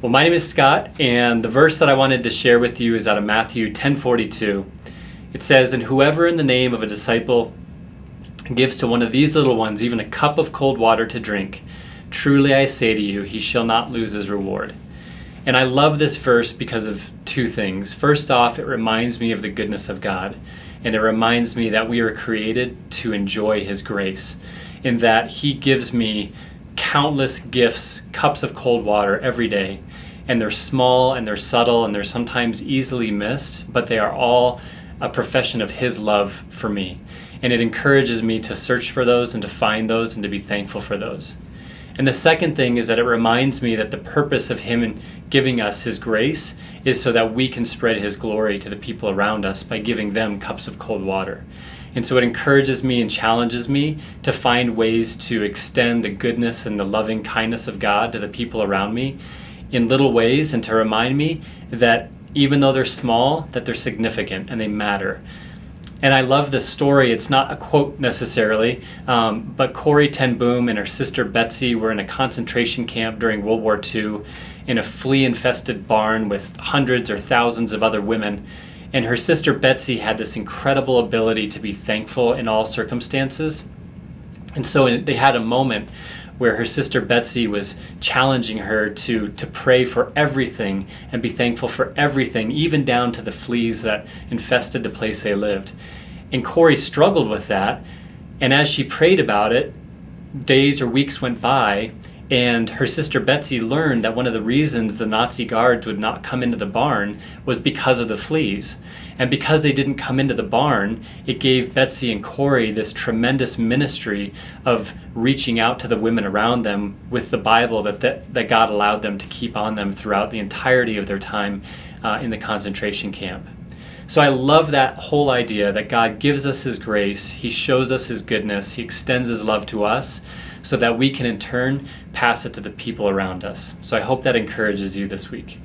Well, my name is Scott, and the verse that I wanted to share with you is out of Matthew 10:42. It says, "And whoever in the name of a disciple gives to one of these little ones even a cup of cold water to drink, truly I say to you, he shall not lose his reward." And I love this verse because of two things. First off, it reminds me of the goodness of God, and it reminds me that we are created to enjoy his grace, in that he gives me countless gifts, cups of cold water every day, and they're small and they're subtle and they're sometimes easily missed, but they are all a profession of his love for me. And it encourages me to search for those and to find those and to be thankful for those. And the second thing is that it reminds me that the purpose of him in giving us his grace is so that we can spread his glory to the people around us by giving them cups of cold water. And so it encourages me and challenges me to find ways to extend the goodness and the loving kindness of God to the people around me in little ways, and to remind me that even though they're small, that they're significant and they matter. And I love this story. It's not a quote necessarily, but Corrie ten Boom and her sister Betsie were in a concentration camp during World War II in a flea-infested barn with hundreds or thousands of other women. And her sister Betsie had this incredible ability to be thankful in all circumstances. And so they had a moment where her sister Betsie was challenging her to pray for everything and be thankful for everything, even down to the fleas that infested the place they lived. And Corrie struggled with that, and as she prayed about it, days or weeks went by, and her sister Betsie learned that one of the reasons the Nazi guards would not come into the barn was because of the fleas. And because they didn't come into the barn, it gave Betsie and Corrie this tremendous ministry of reaching out to the women around them with the Bible that God allowed them to keep on them throughout the entirety of their time in the concentration camp. So I love that whole idea that God gives us his grace, he shows us his goodness, he extends his love to us so that we can in turn pass it to the people around us. So I hope that encourages you this week.